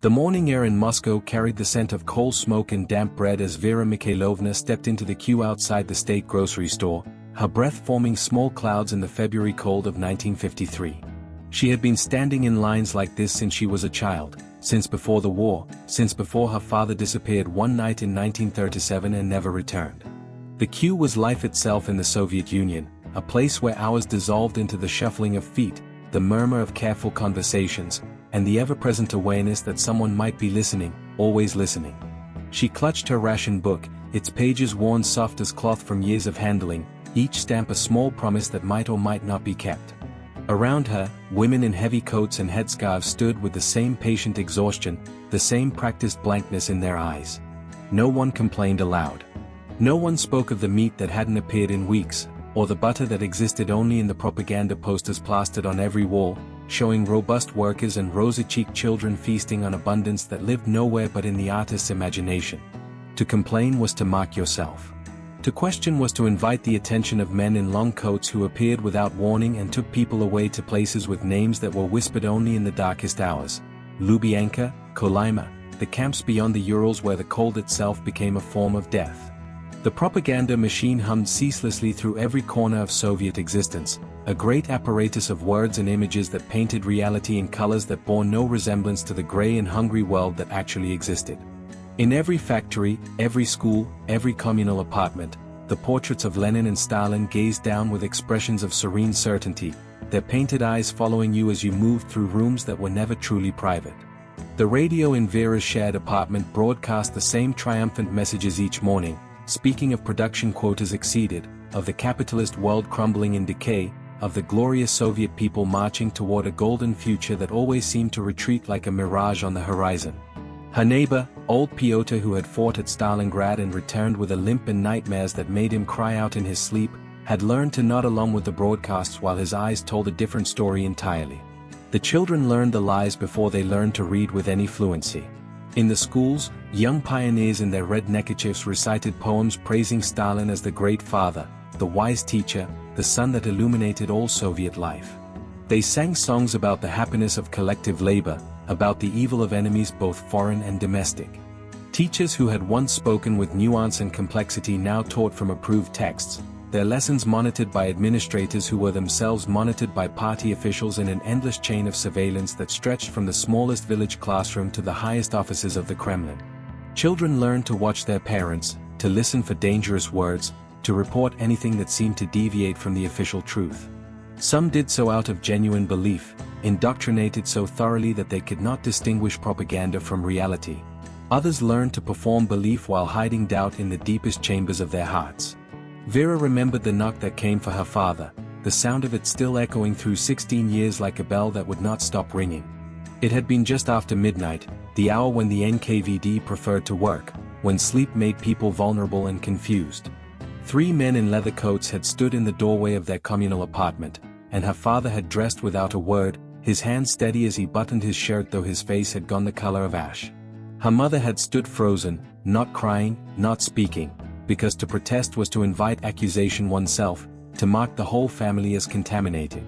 The morning air in Moscow carried the scent of coal smoke and damp bread as Vera Mikhailovna stepped into the queue outside the state grocery store, her breath forming small clouds in the February cold of 1953. She had been standing in lines like this since she was a child, since before the war, since before her father disappeared one night in 1937 and never returned. The queue was life itself in the Soviet Union, a place where hours dissolved into the shuffling of feet, the murmur of careful conversations, and the ever-present awareness that someone might be listening, always listening. She clutched her ration book, its pages worn soft as cloth from years of handling, each stamp a small promise that might or might not be kept. Around her, women in heavy coats and headscarves stood with the same patient exhaustion, the same practiced blankness in their eyes. No one complained aloud. No one spoke of the meat that hadn't appeared in weeks, or the butter that existed only in the propaganda posters plastered on every wall, showing robust workers and rosy-cheeked children feasting on abundance that lived nowhere but in the artist's imagination. To complain was to mock yourself. To question was to invite the attention of men in long coats who appeared without warning and took people away to places with names that were whispered only in the darkest hours. Lubyanka, Kolyma, the camps beyond the Urals where the cold itself became a form of death. The propaganda machine hummed ceaselessly through every corner of Soviet existence, a great apparatus of words and images that painted reality in colors that bore no resemblance to the gray and hungry world that actually existed. In every factory, every school, every communal apartment, the portraits of Lenin and Stalin gazed down with expressions of serene certainty, their painted eyes following you as you moved through rooms that were never truly private. The radio in Vera's shared apartment broadcast the same triumphant messages each morning, speaking of production quotas exceeded, of the capitalist world crumbling in decay, of the glorious Soviet people marching toward a golden future that always seemed to retreat like a mirage on the horizon. Her neighbor, old Pyotr, who had fought at Stalingrad and returned with a limp and nightmares that made him cry out in his sleep, had learned to nod along with the broadcasts while his eyes told a different story entirely. The children learned the lies before they learned to read with any fluency. In the schools, young pioneers in their red neckerchiefs recited poems praising Stalin as the great father, the wise teacher, the sun that illuminated all Soviet life. They sang songs about the happiness of collective labor, about the evil of enemies both foreign and domestic. Teachers who had once spoken with nuance and complexity now taught from approved texts, their lessons monitored by administrators who were themselves monitored by party officials in an endless chain of surveillance that stretched from the smallest village classroom to the highest offices of the Kremlin. Children learned to watch their parents, to listen for dangerous words, to report anything that seemed to deviate from the official truth. Some did so out of genuine belief, indoctrinated so thoroughly that they could not distinguish propaganda from reality. Others learned to perform belief while hiding doubt in the deepest chambers of their hearts. Vera remembered the knock that came for her father, the sound of it still echoing through 16 years like a bell that would not stop ringing. It had been just after midnight, the hour when the NKVD preferred to work, when sleep made people vulnerable and confused. 3 men in leather coats had stood in the doorway of their communal apartment, and her father had dressed without a word, his hand steady as he buttoned his shirt though his face had gone the color of ash. Her mother had stood frozen, not crying, not speaking, because to protest was to invite accusation oneself, to mark the whole family as contaminated.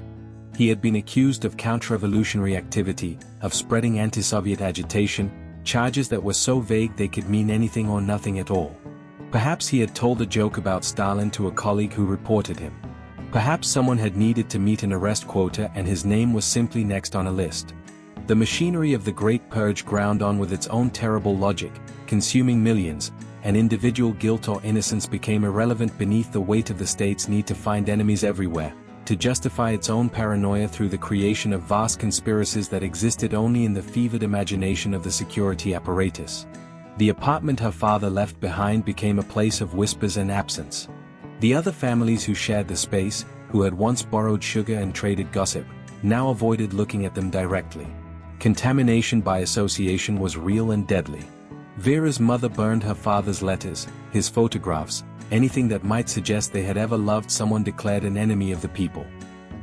He had been accused of counter-revolutionary activity, of spreading anti-Soviet agitation, charges that were so vague they could mean anything or nothing at all. Perhaps he had told a joke about Stalin to a colleague who reported him. Perhaps someone had needed to meet an arrest quota and his name was simply next on a list. The machinery of the Great Purge ground on with its own terrible logic, consuming millions, and individual guilt or innocence became irrelevant beneath the weight of the state's need to find enemies everywhere, to justify its own paranoia through the creation of vast conspiracies that existed only in the fevered imagination of the security apparatus. The apartment her father left behind became a place of whispers and absence. The other families who shared the space, who had once borrowed sugar and traded gossip, now avoided looking at them directly. Contamination by association was real and deadly. Vera's mother burned her father's letters, his photographs, anything that might suggest they had ever loved someone declared an enemy of the people.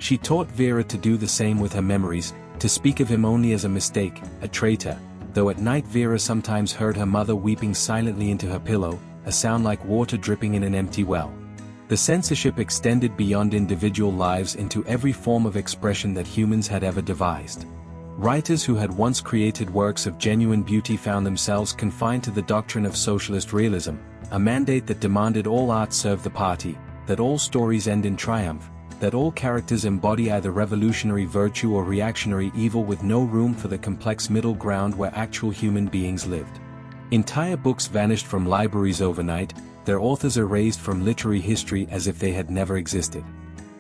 She taught Vera to do the same with her memories, to speak of him only as a mistake, a traitor, though at night Vera sometimes heard her mother weeping silently into her pillow, a sound like water dripping in an empty well. The censorship extended beyond individual lives into every form of expression that humans had ever devised. Writers who had once created works of genuine beauty found themselves confined to the doctrine of socialist realism, a mandate that demanded all art serve the party, that all stories end in triumph, that all characters embody either revolutionary virtue or reactionary evil with no room for the complex middle ground where actual human beings lived. Entire books vanished from libraries overnight, their authors erased from literary history as if they had never existed.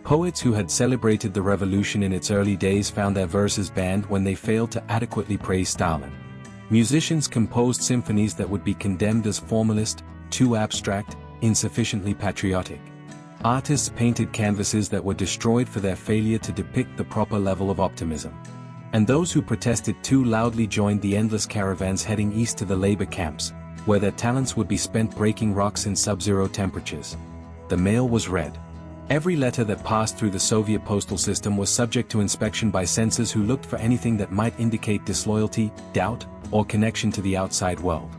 Poets who had celebrated the revolution in its early days found their verses banned when they failed to adequately praise Stalin. Musicians composed symphonies that would be condemned as formalist, too abstract, insufficiently patriotic. Artists painted canvases that were destroyed for their failure to depict the proper level of optimism. And those who protested too loudly joined the endless caravans heading east to the labor camps, where their talents would be spent breaking rocks in sub-zero temperatures. The mail was read. Every letter that passed through the Soviet postal system was subject to inspection by censors who looked for anything that might indicate disloyalty, doubt, or connection to the outside world.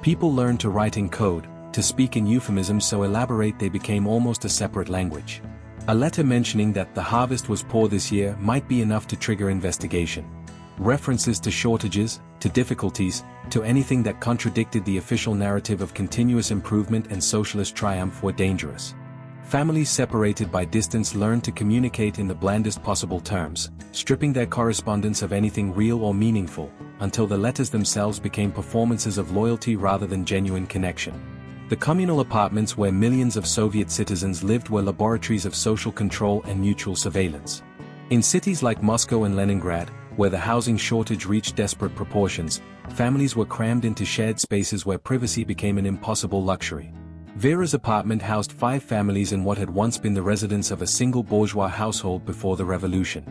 People learned to write in code, to speak in euphemisms so elaborate they became almost a separate language. A letter mentioning that the harvest was poor this year might be enough to trigger investigation. References to shortages, to difficulties, to anything that contradicted the official narrative of continuous improvement and socialist triumph were dangerous. Families separated by distance learned to communicate in the blandest possible terms, stripping their correspondence of anything real or meaningful, until the letters themselves became performances of loyalty rather than genuine connection. The communal apartments where millions of Soviet citizens lived were laboratories of social control and mutual surveillance. In cities like Moscow and Leningrad, where the housing shortage reached desperate proportions, families were crammed into shared spaces where privacy became an impossible luxury. Vera's apartment housed 5 families in what had once been the residence of a single bourgeois household before the revolution.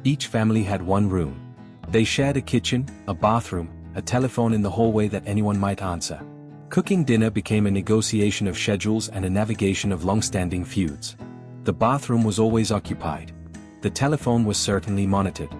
Each family had one room. They shared a kitchen, a bathroom, a telephone in the hallway that anyone might answer. Cooking dinner became a negotiation of schedules and a navigation of long-standing feuds. The bathroom was always occupied. The telephone was certainly monitored.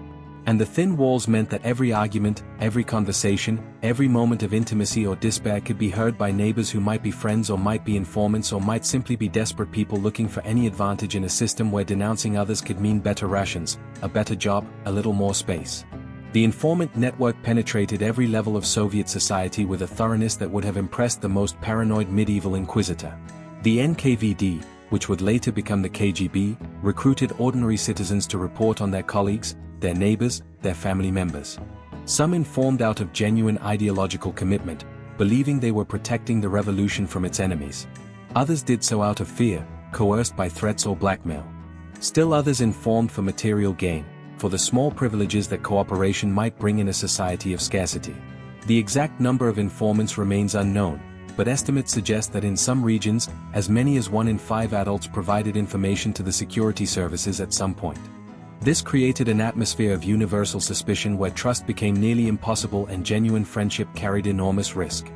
And the thin walls meant that every argument, every conversation, every moment of intimacy or despair could be heard by neighbors who might be friends or might be informants or might simply be desperate people looking for any advantage in a system where denouncing others could mean better rations, a better job, a little more space. The informant network penetrated every level of Soviet society with a thoroughness that would have impressed the most paranoid medieval inquisitor. The NKVD, which would later become the KGB, recruited ordinary citizens to report on their colleagues, their neighbors, their family members. Some informed out of genuine ideological commitment, believing they were protecting the revolution from its enemies. Others did so out of fear, coerced by threats or blackmail. Still others informed for material gain, for the small privileges that cooperation might bring in a society of scarcity. The exact number of informants remains unknown, but estimates suggest that in some regions, as many as 1 in 5 adults provided information to the security services at some point. This created an atmosphere of universal suspicion where trust became nearly impossible and genuine friendship carried enormous risk.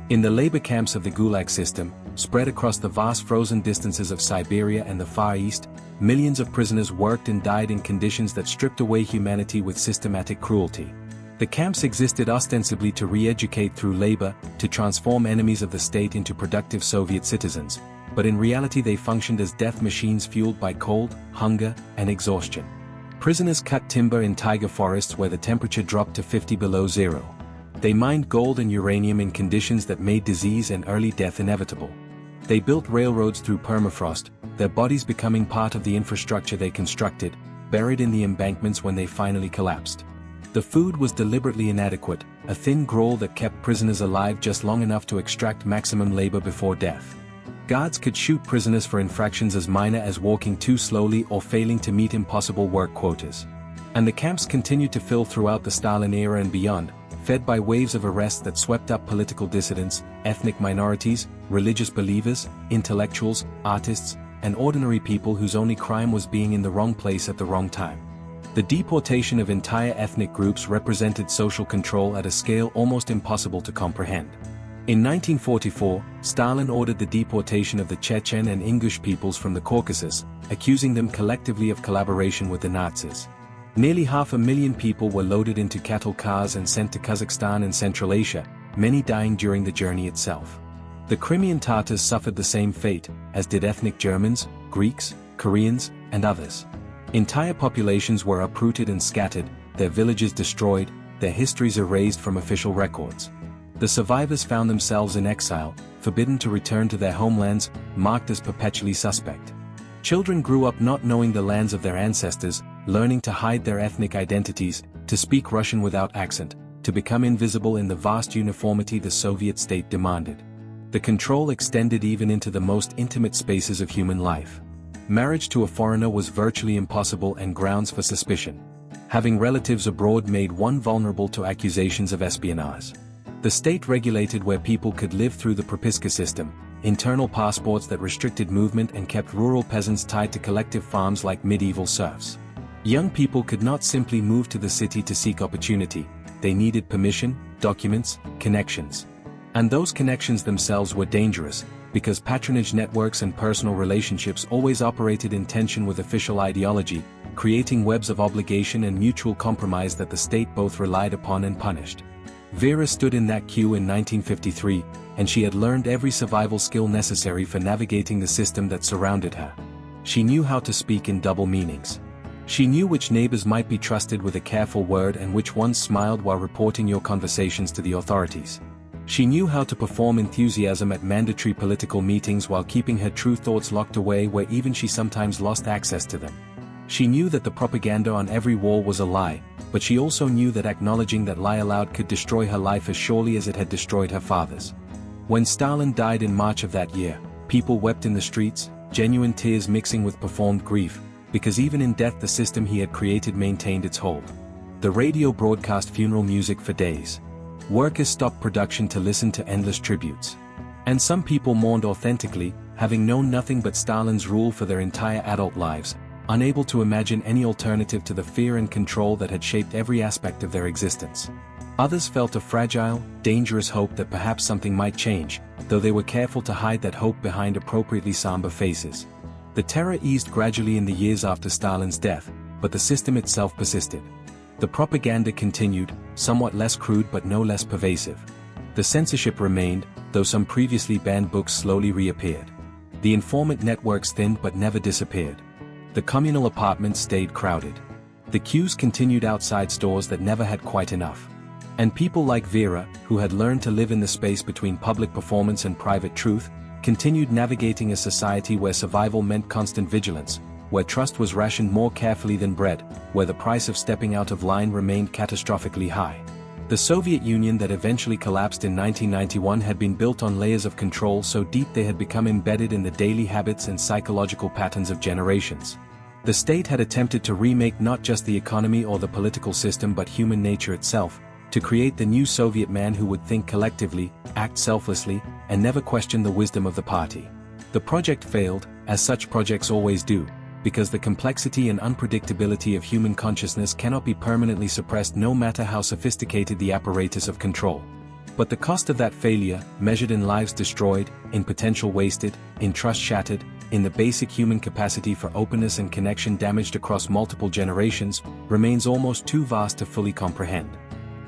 In the labor camps of the Gulag system, spread across the vast frozen distances of Siberia and the Far East, millions of prisoners worked and died in conditions that stripped away humanity with systematic cruelty. The camps existed ostensibly to re-educate through labor, to transform enemies of the state into productive Soviet citizens, but in reality they functioned as death machines fueled by cold, hunger, and exhaustion. Prisoners cut timber in taiga forests where the temperature dropped to 50 below zero. They mined gold and uranium in conditions that made disease and early death inevitable. They built railroads through permafrost, their bodies becoming part of the infrastructure they constructed, buried in the embankments when they finally collapsed. The food was deliberately inadequate, a thin gruel that kept prisoners alive just long enough to extract maximum labor before death. Guards could shoot prisoners for infractions as minor as walking too slowly or failing to meet impossible work quotas. And the camps continued to fill throughout the Stalin era and beyond, fed by waves of arrests that swept up political dissidents, ethnic minorities, religious believers, intellectuals, artists, and ordinary people whose only crime was being in the wrong place at the wrong time. The deportation of entire ethnic groups represented social control at a scale almost impossible to comprehend. In 1944, Stalin ordered the deportation of the Chechen and Ingush peoples from the Caucasus, accusing them collectively of collaboration with the Nazis. Nearly 500,000 people were loaded into cattle cars and sent to Kazakhstan and Central Asia, many dying during the journey itself. The Crimean Tatars suffered the same fate, as did ethnic Germans, Greeks, Koreans, and others. Entire populations were uprooted and scattered, their villages destroyed, their histories erased from official records. The survivors found themselves in exile, forbidden to return to their homelands, marked as perpetually suspect. Children grew up not knowing the lands of their ancestors, learning to hide their ethnic identities, to speak Russian without accent, to become invisible in the vast uniformity the Soviet state demanded. The control extended even into the most intimate spaces of human life. Marriage to a foreigner was virtually impossible and grounds for suspicion. Having relatives abroad made one vulnerable to accusations of espionage. The state regulated where people could live through the propiska system, internal passports that restricted movement and kept rural peasants tied to collective farms like medieval serfs. Young people could not simply move to the city to seek opportunity, they needed permission, documents, connections. And those connections themselves were dangerous, because patronage networks and personal relationships always operated in tension with official ideology, creating webs of obligation and mutual compromise that the state both relied upon and punished. Vera stood in that queue in 1953, and she had learned every survival skill necessary for navigating the system that surrounded her. She knew how to speak in double meanings. She knew which neighbors might be trusted with a careful word and which ones smiled while reporting your conversations to the authorities. She knew how to perform enthusiasm at mandatory political meetings while keeping her true thoughts locked away where even she sometimes lost access to them. She knew that the propaganda on every wall was a lie, but she also knew that acknowledging that lie aloud could destroy her life as surely as it had destroyed her father's. When Stalin died in March of that year, people wept in the streets, genuine tears mixing with performed grief, because even in death the system he had created maintained its hold. The radio broadcast funeral music for days. Workers stopped production to listen to endless tributes. And some people mourned authentically, having known nothing but Stalin's rule for their entire adult lives, unable to imagine any alternative to the fear and control that had shaped every aspect of their existence. Others felt a fragile, dangerous hope that perhaps something might change, though they were careful to hide that hope behind appropriately somber faces. The terror eased gradually in the years after Stalin's death, but the system itself persisted. The propaganda continued, somewhat less crude but no less pervasive. The censorship remained, though some previously banned books slowly reappeared. The informant networks thinned but never disappeared. The communal apartments stayed crowded. The queues continued outside stores that never had quite enough. And people like Vera, who had learned to live in the space between public performance and private truth, continued navigating a society where survival meant constant vigilance, where trust was rationed more carefully than bread, where the price of stepping out of line remained catastrophically high. The Soviet Union that eventually collapsed in 1991 had been built on layers of control so deep they had become embedded in the daily habits and psychological patterns of generations. The state had attempted to remake not just the economy or the political system but human nature itself, to create the new Soviet man who would think collectively, act selflessly, and never question the wisdom of the party. The project failed, as such projects always do, because the complexity and unpredictability of human consciousness cannot be permanently suppressed no matter how sophisticated the apparatus of control. But the cost of that failure, measured in lives destroyed, in potential wasted, in trust shattered, in the basic human capacity for openness and connection damaged across multiple generations, remains almost too vast to fully comprehend.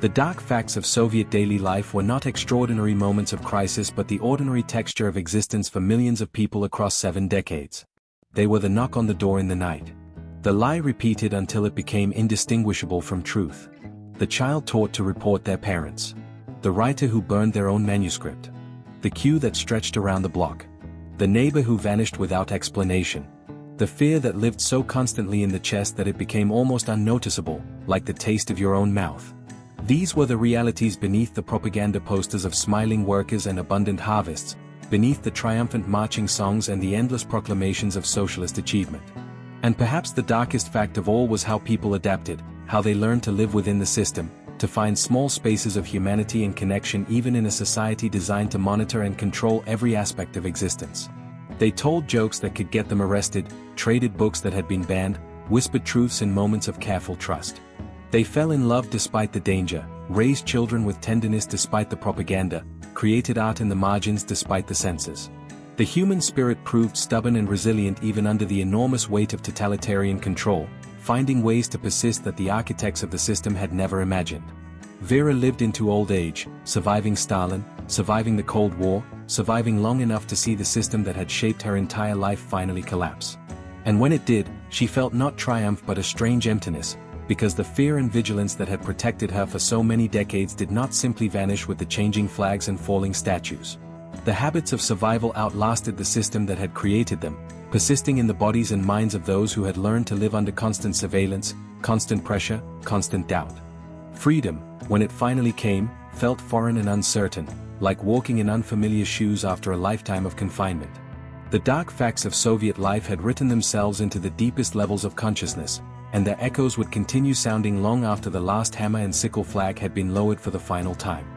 The dark facts of Soviet daily life were not extraordinary moments of crisis but the ordinary texture of existence for millions of people across 7 decades. They were the knock on the door in the night. The lie repeated until it became indistinguishable from truth. The child taught to report their parents. The writer who burned their own manuscript. The queue that stretched around the block. The neighbor who vanished without explanation. The fear that lived so constantly in the chest that it became almost unnoticeable, like the taste of your own mouth. These were the realities beneath the propaganda posters of smiling workers and abundant harvests, beneath the triumphant marching songs and the endless proclamations of socialist achievement. And perhaps the darkest fact of all was how people adapted, how they learned to live within the system, to find small spaces of humanity and connection even in a society designed to monitor and control every aspect of existence. They told jokes that could get them arrested, traded books that had been banned, whispered truths in moments of careful trust. They fell in love despite the danger, raised children with tenderness despite the propaganda, created art in the margins despite the censors. The human spirit proved stubborn and resilient even under the enormous weight of totalitarian control, finding ways to persist that the architects of the system had never imagined. Vera lived into old age, surviving Stalin, surviving the Cold War, surviving long enough to see the system that had shaped her entire life finally collapse. And when it did, she felt not triumph but a strange emptiness, because the fear and vigilance that had protected her for so many decades did not simply vanish with the changing flags and falling statues. The habits of survival outlasted the system that had created them, persisting in the bodies and minds of those who had learned to live under constant surveillance, constant pressure, constant doubt. Freedom, when it finally came, felt foreign and uncertain, like walking in unfamiliar shoes after a lifetime of confinement. The dark facts of Soviet life had written themselves into the deepest levels of consciousness, and their echoes would continue sounding long after the last hammer and sickle flag had been lowered for the final time.